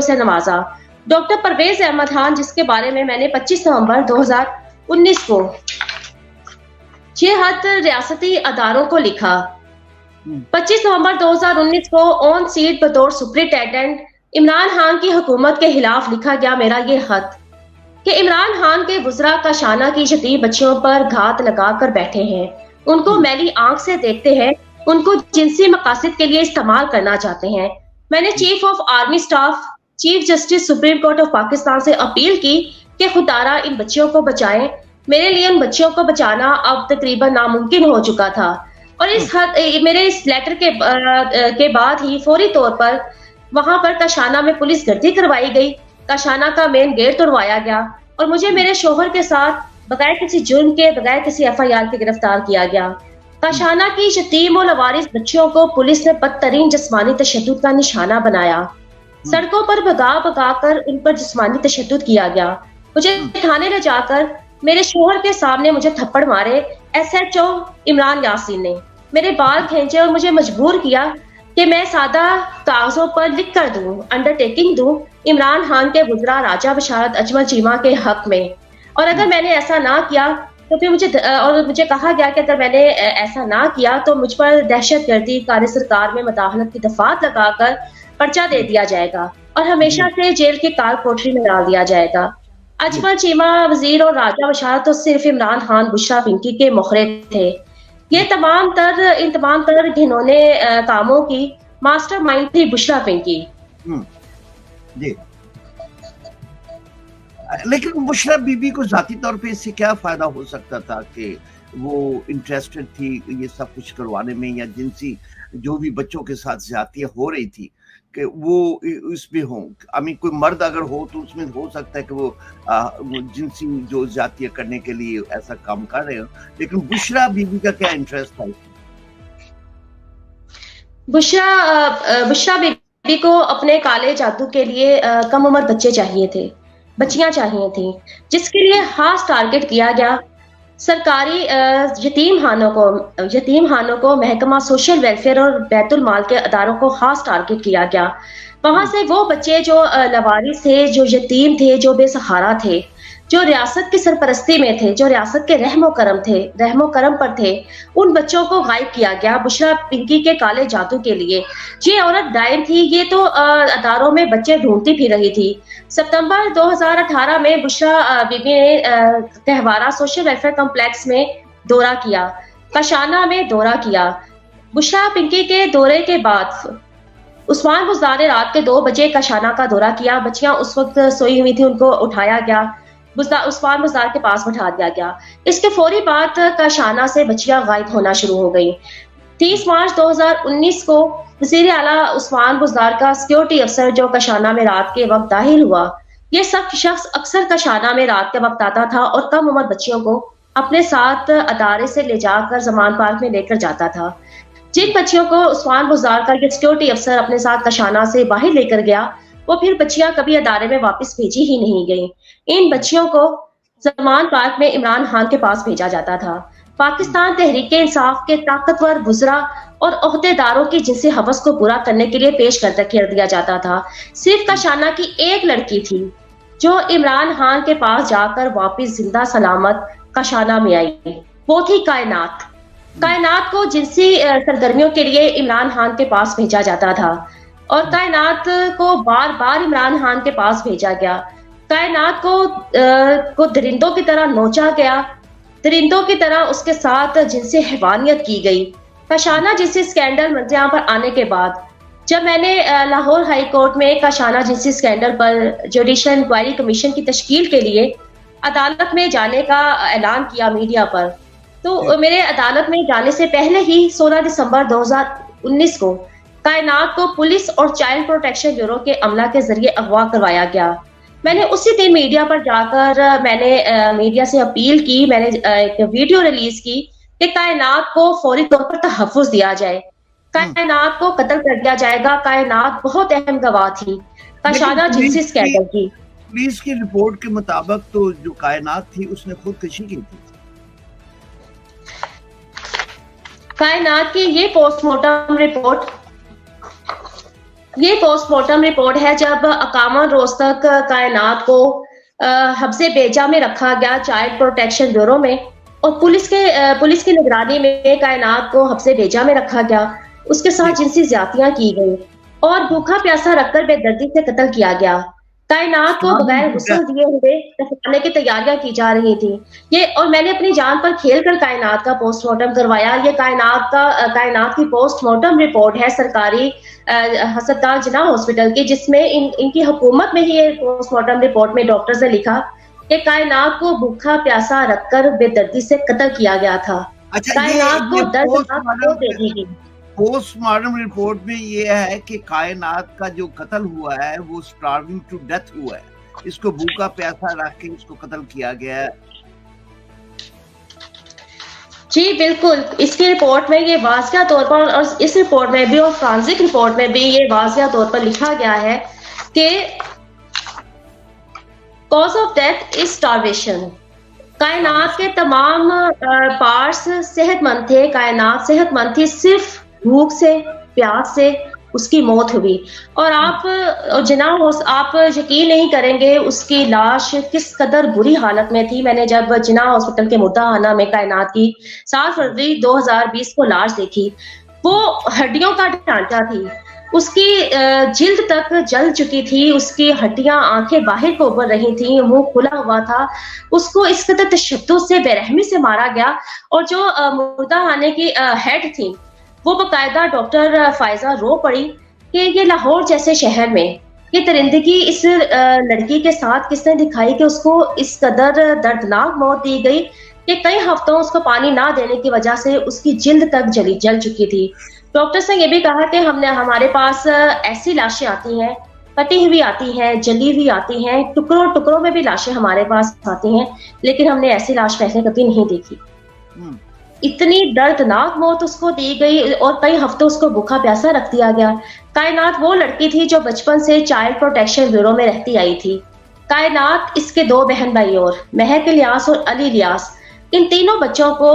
سے نوازا۔ ڈاکٹر پرویز احمد خان، جس کے بارے میں نے 25 نومبر 2019 کو یہ خط ریاستی اداروں کو لکھا۔ 25 نومبر 2019 کو آن سیٹ بطور سپرنٹینڈنٹ عمران خان کی حکومت کے خلاف لکھا گیا میرا یہ خط کہ عمران خان کے وزراء کاشانہ کی یتیم بچیوں پر گھات لگا کر بیٹھے ہیں، ان کو میلی آنکھ سے دیکھتے ہیں، ان کو جنسی مقاصد کے لیے استعمال کرنا چاہتے ہیں۔ میں نے chief of army staff, chief justice supreme court of Pakistan سے اپیل کی کہ خدارہ ان بچیوں کو بچائیں۔ میرے لیے ان بچیوں کو بچانا اب تقریباً ناممکن ہو چکا تھا، اور میرے اس لیٹر کے بعد ہی فوری طور پر وہاں پر کاشانہ میں پولیس گردی کروائی گئی، کاشانہ کا مین گیٹ توڑوایا گیا، اور مجھے میرے شوہر کے ساتھ بغیر کسی جرم کے، بغیر کسی FIR کے گرفتار کیا گیا۔ کاشانہ کی یتیم و لاوارث بچیوں کو پولیس نے بدترین جسمانی تشدد کا نشانہ بنایا، سڑکوں پر بھگا کر ان پر جسمانی تشدد کیا گیا۔ مجھے تھانے لے جا کر میرے شوہر کے سامنے مجھے تھپڑ مارے SHO عمران یاسین نے، میرے بال کھینچے اور مجھے مجبور کیا کہ میں سادہ کاغذوں پر لکھ کر دوں، انڈرٹیکنگ دوں عمران خان کے وزراء راجہ بشارت اجمل چیمہ کے حق میں، اور اگر میں نے ایسا نہ کیا تو پھر مجھے کہا گیا کہ اگر میں نے ایسا نہ کیا تو مجھ پر دہشت گردی، کار سرکار میں مداخلت کی دفعات لگا کر پرچہ دے دیا جائے گا اور ہمیشہ سے جیل کی کال کوٹری میں ڈال دیا جائے گا۔ اجمل چیمہ وزیر اور راجہ بشارت تو صرف عمران خان، بشرا پنکی کے مخرج تھے۔ یہ ان تمام تر گھنونے کاموں کی ماسٹر مائنڈ تھی بشرا پنکی۔ جی، لیکن بشرا بی بی کو ذاتی طور پہ اس سے کیا فائدہ ہو سکتا تھا کہ وہ انٹرسٹڈ تھی یہ سب کچھ کروانے میں، یا جنسی جو بھی بچوں کے ساتھ زیادتیاں ہو رہی تھی کہ وہ اس میں ہوں؟ کوئی مرد اگر ہو تو اس میں ہو سکتا ہے کہ وہ جنسی جو زیادتیاں کرنے کے لیے ایسا کام کر رہے ہوں، لیکن بشرا بی بی کا کیا انٹرسٹ تھا؟ بشرا بی بی کو اپنے کالے جادو کے لیے کم عمر بچیاں چاہیے تھیں، جس کے لیے خاص ٹارگٹ کیا گیا۔ سرکاری یتیم خانوں کو محکمہ سوشل ویلفیئر اور بیت المال کے اداروں کو خاص ٹارگٹ کیا گیا۔ وہاں سے وہ بچے جو لاوارث تھے، جو یتیم تھے، جو بے سہارا تھے، جو ریاست کی سرپرستی میں تھے، جو ریاست کے رحم و کرم پر تھے، ان بچوں کو غائب کیا گیا بشرا پنکی کے کالے جادو کے لیے۔ یہ عورت ڈائن تھی، یہ تو اداروں میں بچے ڈھونڈتی پھر رہی تھی۔ ستمبر 2018 میں بشرا بی بی نے تہوارہ سوشل ویلفیئر کمپلیکس میں دورہ کیا، کاشانہ میں دورہ کیا۔ بشرا پنکی کے دورے کے بعد عثمان بزدار نے رات کے 2 بجے کاشانہ کا دورہ کیا۔ بچیاں اس وقت سوئی ہوئی تھیں، ان کو اٹھایا گیا، عثمان بزدار کے پاس بٹھا دیا گیا۔ اس کے فوری بعد کاشانہ سے بچیاں غائب ہونا شروع ہو گئیں۔ 30 مارچ 2019 کو وزیر اعلیٰ عثمان بزدار کا سیکیورٹی افسر جو کاشانہ میں رات کے وقت داخل ہوا، یہ سب شخص اکثر کاشانہ میں رات کے وقت آتا تھا اور کم عمر بچیوں کو اپنے ساتھ ادارے سے لے جا کر زمان پارک میں لے کر جاتا تھا۔ جن بچیوں کو عثمان بزدار کا یہ سیکیورٹی افسر اپنے ساتھ کاشانہ سے باہر لے کر گیا، وہ پھر بچیاں کبھی ادارے میں واپس بھیجی ہی نہیں گئیں۔ ان بچیوں کو زمان پارک میں عمران خان کے پاس بھیجا جاتا تھا۔ پاکستان تحریک انصاف کے طاقتور وزراء اور عہدیداروں کی جنسی ہوس کو پورا کرنے کے لیے پیش کر دیا جاتا تھا۔ صرف کاشانہ کی ایک لڑکی تھی جو عمران خان کے پاس جا کر واپس زندہ سلامت کاشانہ میں آئی، وہ تھی کائنات کو جنسی سرگرمیوں کے لیے عمران خان کے پاس بھیجا جاتا تھا، اور کائنات کو بار بار عمران خان کے پاس بھیجا گیا۔ کائنات کو درندوں کی طرح نوچا گیا، درندوں کی طرح اس کے ساتھ جنسی حیوانیت کی گئی۔ کاشانہ جنسی اسکینڈل منظر پر آنے کے بعد جب میں نے لاہور ہائی کورٹ میں کاشانہ جنسی اسکینڈل پر جوڈیشل انکوائری کمیشن کی تشکیل کے لیے عدالت میں جانے کا اعلان کیا میڈیا پر، تو میرے عدالت میں جانے سے پہلے ہی 16 دسمبر 2019 کو کائنات کو پولیس اور چائلڈ پروٹیکشن بیورو کے عملہ کے ذریعے اغوا کروایا گیا۔ میں نے اسی دن میڈیا پر جا کر میں نے میڈیا سے اپیل کی، میں نے ایک ویڈیو ریلیز کی کہ کائنات کو فوری طور پر تحفظ دیا جائے، کائنات کو قتل کر دیا جائے گا۔ کائنات بہت اہم گواہ تھی کاشانہ جنسی اسکینڈل کی۔ پولیس کی رپورٹ کے مطابق تو جو کائنات تھی اس نے خودکشی کی تھی۔ کائنات کی یہ پوسٹ مارٹم رپورٹ یہ پوسٹ مارٹم رپورٹ ہے جب 51 روز تک کائنات کو حبس بیجا میں رکھا گیا چائلڈ پروٹیکشن بیورو میں، اور پولیس کی نگرانی میں کائنات کو حبس بیجا میں رکھا گیا، اس کے ساتھ جنسی زیادتیاں کی گئی اور بھوکا پیاسا رکھ کر بے دردی سے قتل کیا گیا۔ کائنات کو بغیر غسل دیے ہوئے دفنانے کی تیاریاں کی جا رہی تھی۔ اور میں نے اپنی جان پر کھیل کر کائنات کا پوسٹ مارٹم کروایا۔ یہ کائنات کی پوسٹ مارٹم رپورٹ ہے سرکاری ہسپتال جناح ہاسپٹل کی، جس میں ان کی حکومت میں ہی یہ پوسٹ مارٹم رپورٹ میں ڈاکٹرز نے لکھا کہ کائنات کو بھوکا پیاسا رکھ کر بے دردی سے قتل کیا گیا تھا۔ کائنات کو دردناک دے دی گئی۔ پوسٹ مارٹم رپورٹ میں یہ ہے کہ کائنات کا جو قتل ہوا ہے وہ سٹارونگ ٹو ڈیتھ ہوا ہے، اس کو بھوکا پیاسا رکھ کے اس کو قتل کیا گیا ہے۔ جی بالکل، اس کی رپورٹ میں یہ واضح طور پر، اور اس رپورٹ میں بھی اور فرانزک رپورٹ میں بھی یہ واضح طور پر لکھا گیا ہے کہ کاز آف ڈیتھ از سٹارویشن۔ کائنات کے تمام پارٹس صحت مند تھے، کائنات صحت مند تھی، صرف بھوک سے، پیاس سے اس کی موت ہوئی۔ اور آپ جناب آپ یقین نہیں کریں گے اس کی لاش کس قدر بری حالت میں تھی۔ میں نے جب جناح ہاسپٹل کے مردہ خانہ میں کائنات کی 7 فروری 2020 کو لاش دیکھی، وہ ہڈیوں کا ڈھانچہ تھی، اس کی جلد تک جل چکی تھی، اس کی ہڈیاں، آنکھیں باہر کو ابھر رہی تھیں، منہ کھلا ہوا تھا۔ اس کو اس قدر تشدد سے، بے رحمی سے مارا گیا۔ اور جو مردہ خانے کی ہیڈ تھی وہ باقاعدہ ڈاکٹر فائزہ رو پڑی کہ یہ لاہور جیسے شہر میں یہ درندگی اس لڑکی کے ساتھ کس نے دکھائی کہ اس کو اس قدر دردناک موت دی گئی کہ کئی ہفتوں اس کو پانی نہ دینے کی وجہ سے اس کی جلد تک جل چکی تھی۔ ڈاکٹرز نے یہ بھی کہا کہ ہمارے پاس ایسی لاشیں آتی ہیں، کٹی ہوئی آتی ہیں، جلی ہوئی آتی ہیں، ٹکڑوں میں بھی لاشیں ہمارے پاس آتی ہیں، لیکن ہم نے ایسی لاش پہلے کبھی نہیں دیکھی۔ اتنی دردناک موت اس کو دی گئی اور کئی ہفتوں اس کو بھوکا پیاسا رکھ دیا گیا۔ کائنات وہ لڑکی تھی جو بچپن سے چائلڈ پروٹیکشن بیورو میں رہتی آئی تھی۔ کائنات، اس کے 2 بہن بھائی اور مہک الیاس اور علی الیاس، ان تینوں بچوں کو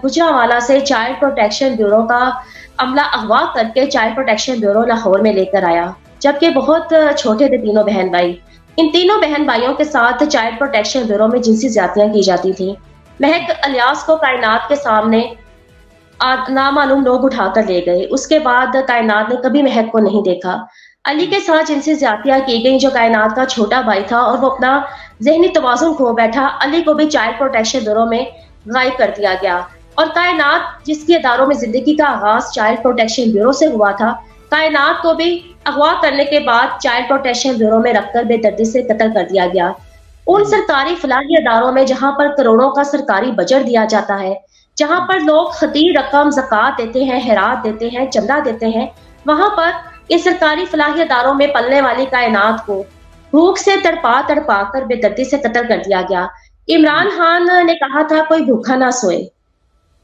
گجرانوالہ سے چائلڈ پروٹیکشن بیورو کا عملہ اغوا کر کے چائلڈ پروٹیکشن بیورو لاہور میں لے کر آیا، جبکہ بہت چھوٹے تھے تینوں بہن بھائی۔ ان تینوں بہن بھائیوں کے ساتھ چائلڈ پروٹیکشن بیورو میں جنسی زیادتیاں کی جاتی تھیں۔ مہک الیاس کو کائنات کے سامنے نامعلوم لوگ اٹھا کر لے گئے۔ اس کے بعد کائنات نے کبھی مہک کو نہیں دیکھا۔ علی کے ساتھ جنسی زیادتیاں کی گئیں، جو کائنات کا چھوٹا بھائی تھا، اور وہ اپنا ذہنی توازن کھو بیٹھا۔ علی کو بھی چائلڈ پروٹیکشن بیورو میں غائب کر دیا گیا۔ اور کائنات، جس کی اداروں میں زندگی کا آغاز چائلڈ پروٹیکشن بیورو سے ہوا تھا، کائنات کو بھی اغوا کرنے کے بعد چائلڈ پروٹیکشن بیورو میں رکھ کر بے دردی سے قتل کر دیا گیا۔ ان سرکاری فلاحی اداروں میں جہاں پر کروڑوں کا سرکاری بجٹ دیا جاتا ہے، جہاں پر لوگ خطیر رقم زکوٰۃ دیتے ہیں، خیرات دیتے ہیں، چندہ دیتے ہیں، وہاں پر ان سرکاری فلاحی اداروں میں پلنے والی کائنات کو بھوک سے تڑپا کر بے دردی سے قتل کر دیا گیا۔ عمران خان نے کہا تھا کوئی بھوکا نہ سوئے،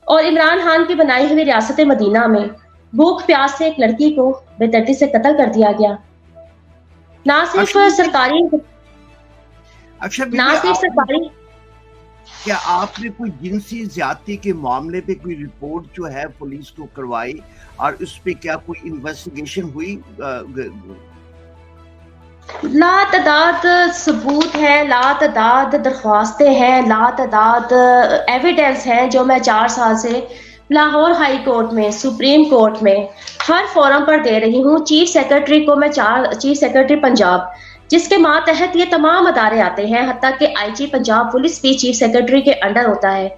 اور عمران خان کی بنائی ہوئی ریاست مدینہ میں بھوک پیاس سے ایک لڑکی کو بے دردی سے قتل کر دیا گیا۔ نہ صرف سرکاری کیا آپ نے کوئی جنسی زیادتی کے معاملے پہ کوئی رپورٹ جو ہے پولیس کو کروائی، اور اس پہ کیا کوئی انویسٹیگیشن ہوئی؟ لا تعداد ثبوت ہیں، لا تعداد درخواستیں ہیں، لا تعداد ایویڈنس ہیں جو میں 4 سال سے لاہور ہائی کورٹ میں، سپریم کورٹ میں، ہر فورم پر دے رہی ہوں۔ چیف سیکرٹری کو میں چیف سیکرٹری پنجاب، جس کے ماتحت یہ تمام ادارے آتے ہیں، حتیٰ کہ آئی جی پنجاب پولیس بھی چیف سیکرٹری کے انڈر ہوتا ہے،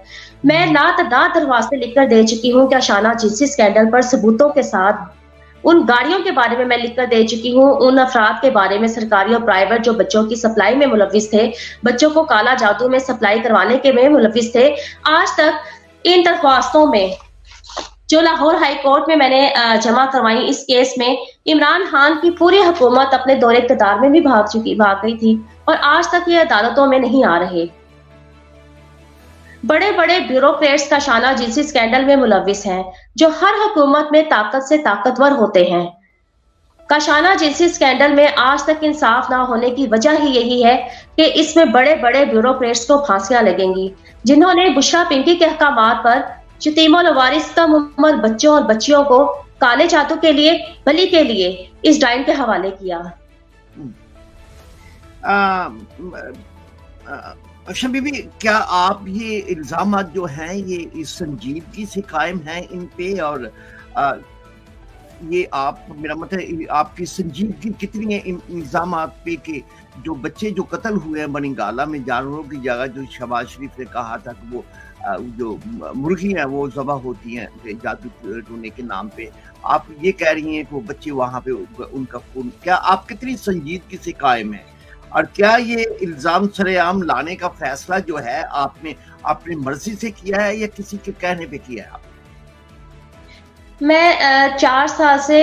میں لا تعداد درخواستیں لکھ کر دے چکی ہوں کہ اشانہ جنسی اسکینڈل پر ثبوتوں کے ساتھ ان گاڑیوں کے بارے میں لکھ کر دے چکی ہوں، ان افراد کے بارے میں سرکاری اور پرائیویٹ جو بچوں کی سپلائی میں ملوث تھے، بچوں کو کالا جادو میں سپلائی کروانے کے میں ملوث تھے۔ آج تک ان درخواستوں میں جو لاہور ہائی کورٹ میں نے جمع کروائی، اس کیس میں عمران خان کی پوری حکومت اپنے دور اقتدار میں بھی بھاگ گئی تھی، اور آج تک یہ عدالتوں میں نہیں آ رہے۔ بڑے بڑے بیوروکریٹس کا شانہ جنسی اسکینڈل میں ملوث ہیں، جو ہر حکومت میں طاقت سے طاقتور ہوتے ہیں۔ کاشانہ جنسی اسکینڈل میں آج تک انصاف نہ ہونے کی وجہ ہی یہی ہے کہ اس میں بڑے بڑے بیوروکریٹس کو پھانسیاں لگیں گی، جنہوں نے بشرا پنکی کے احکامات پر یتیم و لوارث کم عمر بچوں اور بچیوں کو کالے جادو کے لیے بلی کے لیے اس ڈائن کے حوالے کیا۔ شبی بی، کیا آپ یہ الزامات جو ہیں یہ اس سنجیدگی سے قائم ہیں ان پہ، اور یہ آپ، میرا مطلب آپ کی سنجیدگی کتنی ہے ان الزامات پہ کہ جو بچے جو قتل ہوئے ہیں بنگالہ میں جانوروں کی جگہ، جو شہباز شریف نے کہا تھا کہ وہ جو مرغی ہیں وہ ذبح ہوتی ہیں جادو ٹونے کے نام پہ، آپ یہ کہہ رہی ہیں کہ وہ بچے وہاں پہ ان کا خون، کیا آپ کتنی سنجیدگی سے قائم ہیں؟ اور کیا یہ الزام سر عام لانے کا فیصلہ جو ہے آپ نے اپنی مرضی سے کیا ہے یا کسی کے کہنے پہ کیا ہے؟ میں 4 سال سے